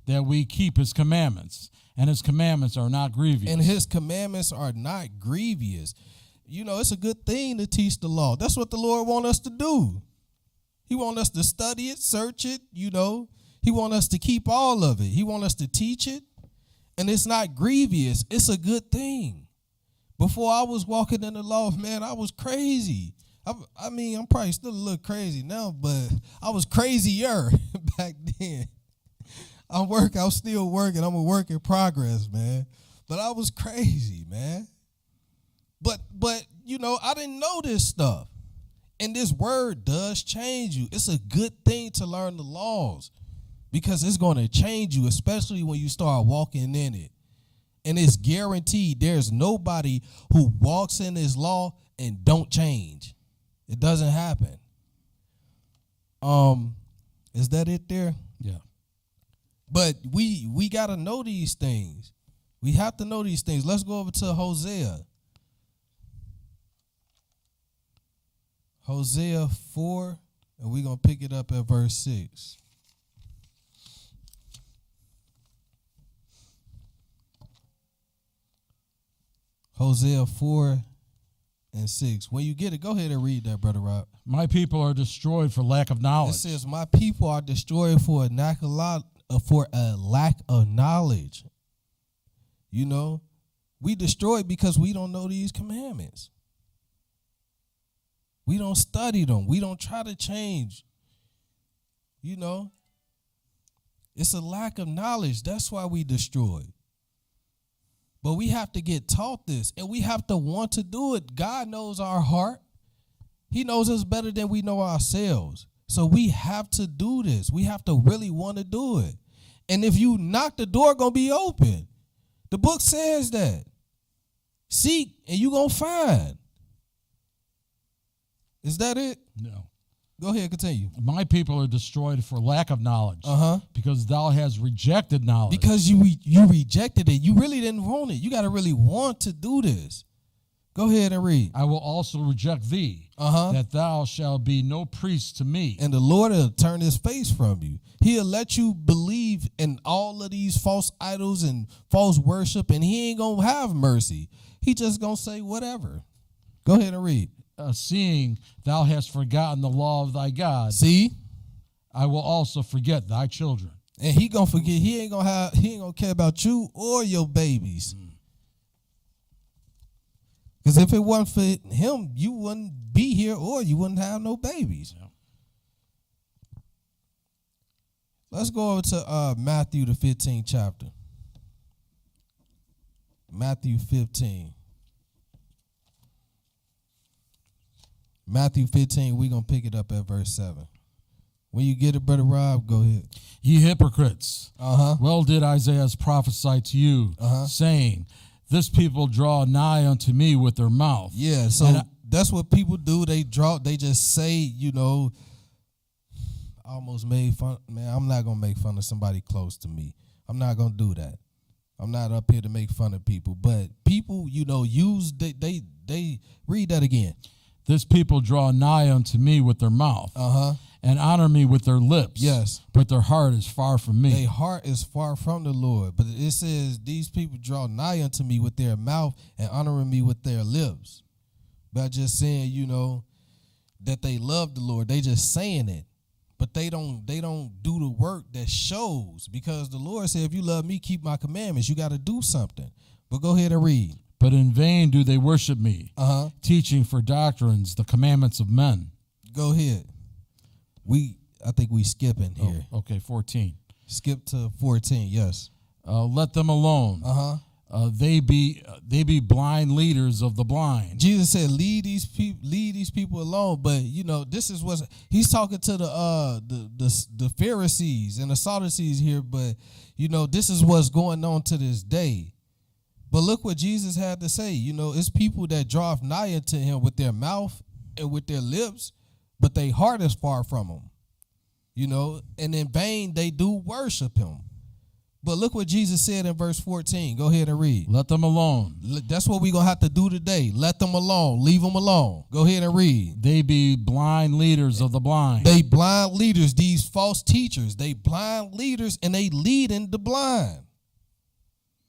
that we keep his commandments, and his commandments are not grievous. And his commandments are not grievous. You know, it's a good thing to teach the law. That's what the Lord wants us to do. He wants us to study it, search it, you know. He wants us to keep all of it. He wants us to teach it. And it's not grievous. It's a good thing. Before I was walking in the law, man, I was crazy. I mean, I'm probably still a little crazy now, but I was crazier back then. I'm still working. I'm a work in progress, man. But I was crazy, man. But you know, I didn't know this stuff. And this word does change you. It's a good thing to learn the laws because it's going to change you, especially when you start walking in it. And it's guaranteed there's nobody who walks in this law and don't change. It doesn't happen. Is that it there? Yeah. But we got to know these things. We have to know these things. Let's go over to Hosea. Hosea 4, and we're going to pick it up at verse 6. Hosea 4 and 6. When you get it, go ahead and read that, Brother Rob. My people are destroyed for lack of knowledge. It says, my people are destroyed for a lack of knowledge. You know, we destroyed because we don't know these commandments. We don't study them. We don't try to change. You know, it's a lack of knowledge. That's why we destroyed. But we have to get taught this, and we have to want to do it. God knows our heart. He knows us better than we know ourselves. So we have to do this. We have to really want to do it. And if you knock, the door going to be open. The book says that. Seek, and you're going to find. Is that it? No. Go ahead, continue. My people are destroyed for lack of knowledge. Because thou hast rejected knowledge. Because you rejected it. You really didn't want it. You got to really want to do this. Go ahead and read. I will also reject thee, that thou shalt be no priest to me. And the Lord will turn his face from you. He'll let you believe in all of these false idols and false worship, and he ain't going to have mercy. He just going to say whatever. Go ahead and read. Seeing thou hast forgotten the law of thy God, see, I will also forget thy children. And he gonna forget. He ain't gonna care about you or your babies. Because if it wasn't for him, you wouldn't be here or you wouldn't have no babies. Yeah. Let's go over to Matthew the 15th chapter. Matthew 15. Matthew 15, we're going to pick it up at verse 7. When you get it, Brother Rob, go ahead. Ye hypocrites, well did Isaiah prophesy to you, saying, this people draw nigh unto me with their mouth. Yeah, so that's what people do. They just say, you know, I almost made fun. Man, I'm not going to make fun of somebody close to me. I'm not going to do that. I'm not up here to make fun of people. But people, you know, they read that again. This people draw nigh unto me with their mouth, and honor me with their lips. Yes. But their heart is far from me. Their heart is far from the Lord. But it says, these people draw nigh unto me with their mouth and honoring me with their lips. By just saying, you know, that they love the Lord. They just saying it. But they don't do the work that shows. Because the Lord said, if you love me, keep my commandments. You got to do something. But go ahead and read. But in vain do they worship me, teaching for doctrines the commandments of men. Go ahead. I think we skipping here. Oh, okay, 14. Skip to 14, yes. Let them alone. They be blind leaders of the blind. Jesus said, lead these people alone. But you know, this is what he's talking to the Pharisees and the Sadducees here. But you know, this is what's going on to this day. But look what Jesus had to say. You know, it's people that draw nigh unto him with their mouth and with their lips, but their heart is far from him. You know, and in vain they do worship him. But look what Jesus said in verse 14. Go ahead and read. Let them alone. That's what we're going to have to do today. Let them alone. Leave them alone. Go ahead and read. They be blind leaders of the blind. They blind leaders, these false teachers. They blind leaders, and they leading the blind.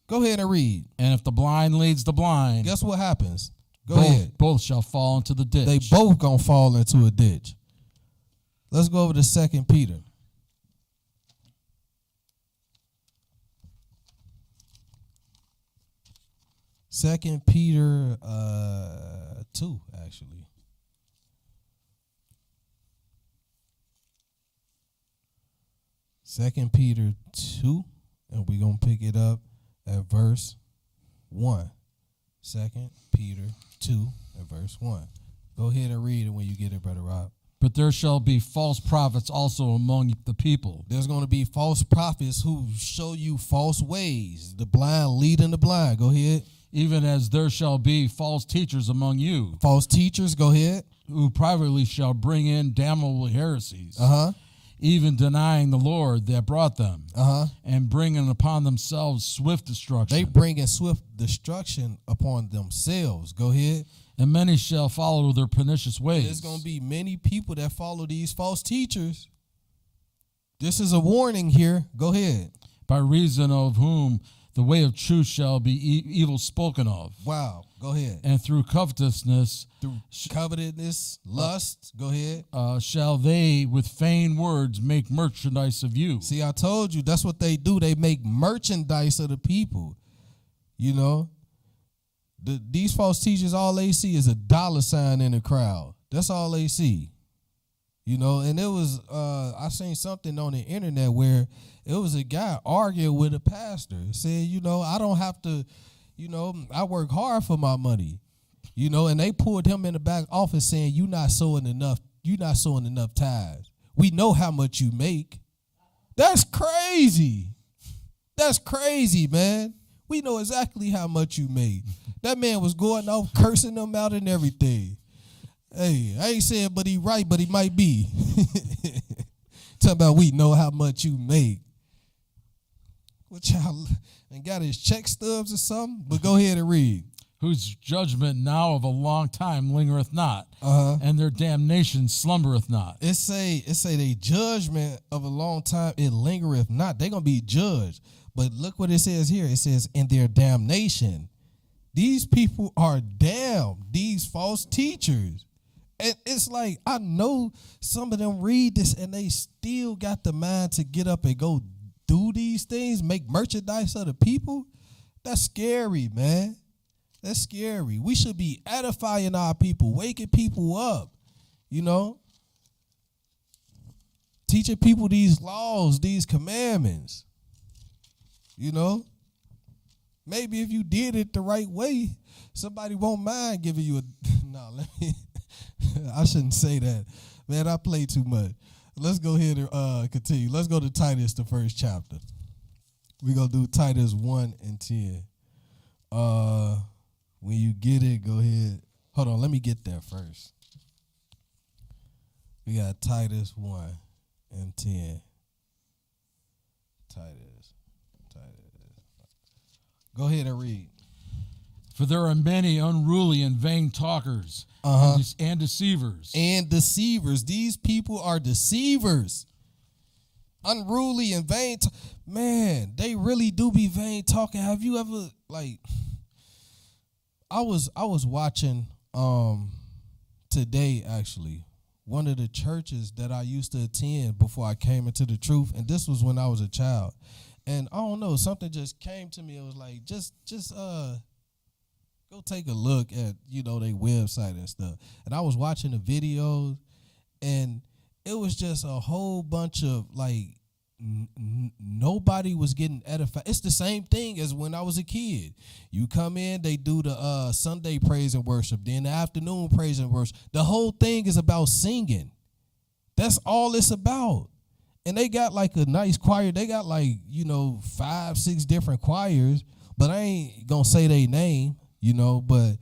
Go ahead and read. And if the blind leads the blind, guess what happens? Go ahead. Both shall fall into the ditch. They both going to fall into a ditch. Let's go over to 2 Peter. 2 Peter 2, actually. Second Peter 2, and we're going to pick it up at verse 1. 2 Peter 2 and verse 1. Go ahead and read it when you get it, Brother Rob. But there shall be false prophets also among the people. There's going to be false prophets who show you false ways. The blind leading the blind. Go ahead. Even as there shall be false teachers among you. False teachers. Go ahead. Who privately shall bring in damnable heresies. Even denying the Lord that brought them. And bringing upon themselves swift destruction. They bringing swift destruction upon themselves. Go ahead. And many shall follow their pernicious ways. There's going to be many people that follow these false teachers. This is a warning here. Go ahead. By reason of whom the way of truth shall be evil spoken of. Wow. Go ahead. And through covetousness. Through covetousness, lust. Go ahead. Shall they with vain words make merchandise of you. See, I told you, that's what they do. They make merchandise of the people. You know. These false teachers, all they see is a dollar sign in the crowd. That's all they see. You know, and it was, I seen something on the internet where it was a guy arguing with a pastor. Said, you know, I don't have to, you know, I work hard for my money. You know, and they pulled him in the back office saying, you're not sowing enough tithes. We know how much you make. That's crazy. That's crazy, man. We know exactly how much you make. That man was going off cursing them out and everything. Hey, I ain't saying but he right, but he might be. Talking about we know how much you make. What y'all and got his check stubs or something? But go ahead and read. Whose judgment now of a long time lingereth not, and their damnation slumbereth not. It say they judgment of a long time, it lingereth not. They're gonna be judged. But look what it says here. It says, in their damnation. These people are damned, these false teachers. And it's like, I know some of them read this and they still got the mind to get up and go do these things, make merchandise of the people. That's scary, man. That's scary. We should be edifying our people, waking people up, you know, teaching people these laws, these commandments. You know, maybe if you did it the right way, somebody won't mind giving you a. No, I shouldn't say that, man. I play too much. Let's go ahead and continue. Let's go to Titus, the first chapter. We're gonna do Titus 1 and 10. When you get it, go ahead. Hold on, let me get there first. We got Titus 1 and 10. Titus. Go ahead and read. For there are many unruly and vain talkers and deceivers. And deceivers. These people are deceivers. Unruly and vain. Man, they really do be vain talking. Have you ever, like, I was watching today, actually, one of the churches that I used to attend before I came into the truth, and this was when I was a child. And I don't know, something just came to me. It was like, just go take a look at, you know, their website and stuff. And I was watching the videos, and it was just a whole bunch of, like, nobody was getting edified. It's the same thing as when I was a kid. You come in, they do the Sunday praise and worship, then the afternoon praise and worship. The whole thing is about singing. That's all it's about. And they got like a nice choir. They got like, you know, 5, 6 different choirs, but I ain't gonna say their name, you know, but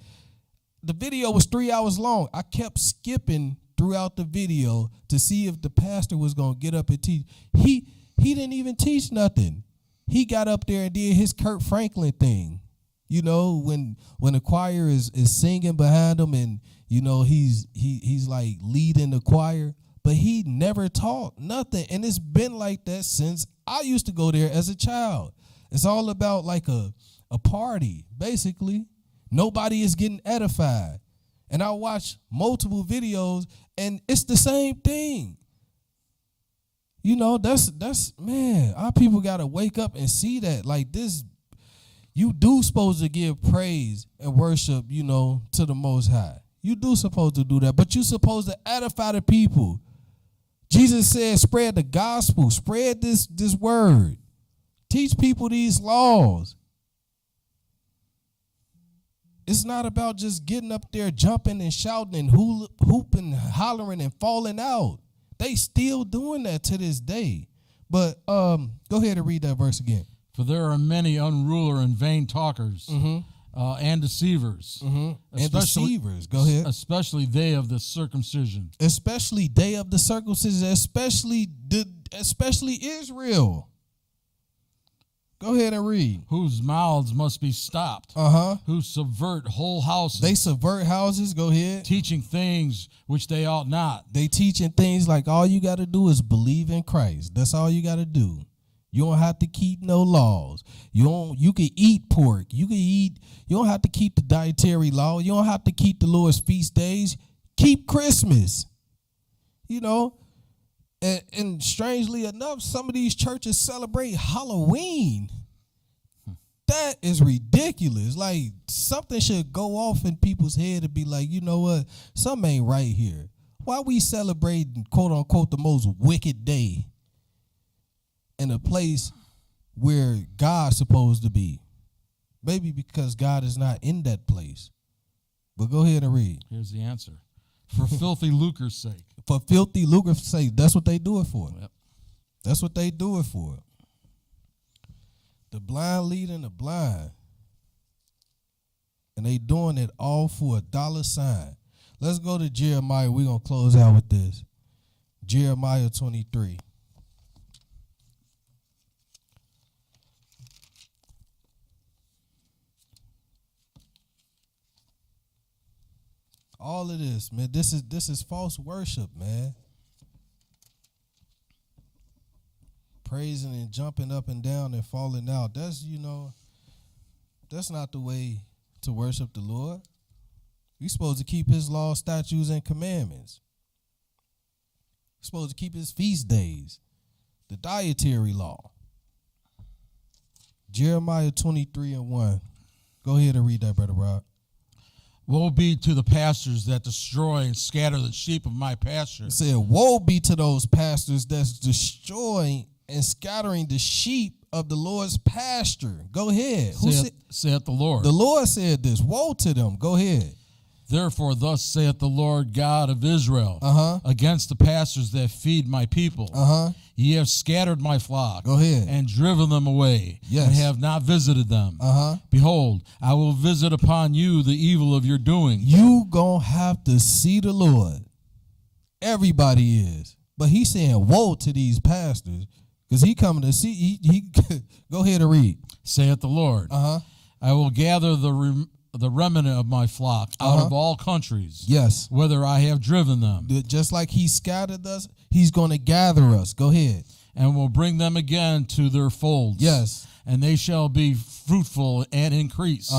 the video was 3 hours long. I kept skipping throughout the video to see if the pastor was gonna get up and teach. He didn't even teach nothing. He got up there and did his Kurt Franklin thing. You know, when the choir is singing behind him and, you know, he's like leading the choir. But he never taught nothing. And it's been like that since I used to go there as a child. It's all about like a party, basically. Nobody is getting edified. And I watch multiple videos, and it's the same thing. You know, that's man, our people got to wake up and see that. Like this, you do supposed to give praise and worship, you know, to the Most High. You do supposed to do that, but you supposed to edify the people. Jesus said, spread the gospel, spread this word. Teach people these laws. It's not about just getting up there, jumping and shouting and hooping, hollering and falling out. They still doing that to this day. But go ahead and read that verse again. For there are many unruly and vain talkers and deceivers. And deceivers. Go ahead. Especially they of the circumcision. Especially they of the circumcision, especially Israel. Go ahead and read. Whose mouths must be stopped. Who subvert whole houses. They subvert houses. Go ahead. Teaching things which they ought not. They teaching things like all you got to do is believe in Christ. That's all you got to do. You don't have to keep no laws. You can eat pork. You don't have to keep the dietary law. You don't have to keep the Lord's feast days. Keep Christmas. You know. And strangely enough, some of these churches celebrate Halloween. That is ridiculous. Like, something should go off in people's head and be like, you know what? Something ain't right here. Why we celebrating, quote unquote, the most wicked day in a place where God's supposed to be? Maybe because God is not in that place. But go ahead and read. Here's the answer. For filthy lucre's sake. For filthy lucre's sake. That's what they do it for. Yep. That's what they do it for. The blind leading the blind. And they doing it all for $. Let's go to Jeremiah. We're going to close out with this. Jeremiah 23. All of this, man, this is false worship, man. Praising and jumping up and down and falling out. That's not the way to worship the Lord. You're supposed to keep his laws, statutes, and commandments. You're supposed to keep his feast days, the dietary law. Jeremiah 23:1. Go ahead and read that, Brother Rob. Woe be to the pastors that destroy and scatter the sheep of my pasture. It said, woe be to those pastors that's destroying and scattering the sheep of the Lord's pasture. Go ahead. Saith the Lord. The Lord said this. Woe to them. Go ahead. Therefore, thus saith the Lord God of Israel against the pastors that feed my people. Ye have scattered my flock. Go ahead. And driven them away. Yes. And have not visited them. Behold, I will visit upon you the evil of your doing. You gonna have to see the Lord. Everybody is. But he's saying woe to these pastors because he coming to see. He Go ahead and read. Saith the Lord. I will gather the remnant of my flock out of all countries. Yes. Whither I have driven them. Just like he scattered us, he's going to gather us. Go ahead. And will bring them again to their folds. Yes. And they shall be fruitful and increase.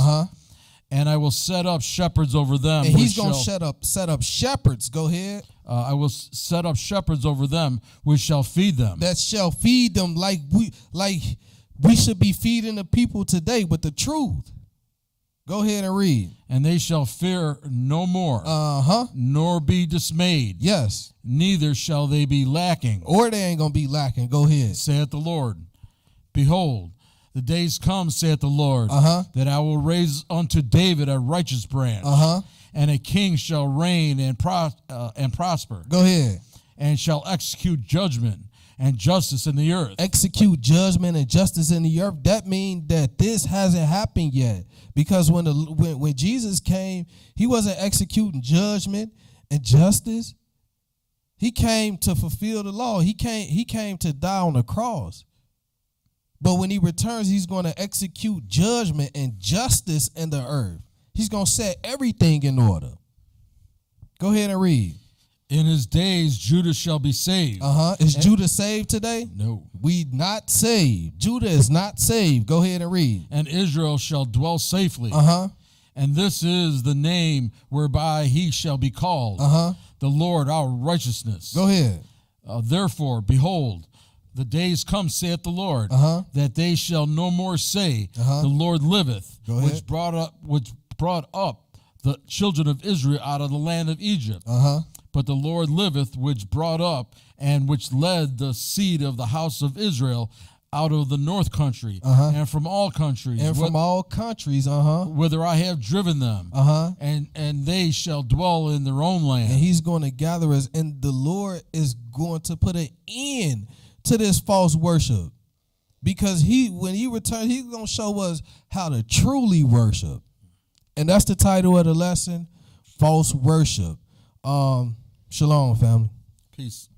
And I will set up shepherds over them. And he's going to set up shepherds. Go ahead. I will set up shepherds over them, which shall feed them. That shall feed them like we should be feeding the people today with the truth. Go ahead and read. And they shall fear no more, nor be dismayed. Yes. Neither shall they be lacking. Or they ain't going to be lacking. Go ahead. Saith the Lord. Behold, the days come, saith the Lord, that I will raise unto David a righteous branch, and a king shall reign and prosper. Go ahead. And shall execute judgment and justice in the earth. Execute judgment and justice in the earth. That means that this hasn't happened yet. Because when Jesus came, he wasn't executing judgment and justice. He came to fulfill the law. He came to die on the cross. But when he returns, he's going to execute judgment and justice in the earth. He's going to set everything in order. Go ahead and read. In his days, Judah shall be saved. Is Judah saved today? No. We not saved. Judah is not saved. Go ahead and read. And Israel shall dwell safely. And this is the name whereby he shall be called. The Lord our righteousness. Go ahead. Therefore, behold, the days come, saith the Lord, that they shall no more say, the Lord liveth, which brought up the children of Israel out of the land of Egypt. But the Lord liveth, which brought up and which led the seed of the house of Israel out of the north country, and from all countries, and from all countries, whither I have driven them, and they shall dwell in their own land. And he's going to gather us, and the Lord is going to put an end to this false worship, because when he returns, he's going to show us how to truly worship. And that's the title of the lesson, false worship. Shalom, family. Peace.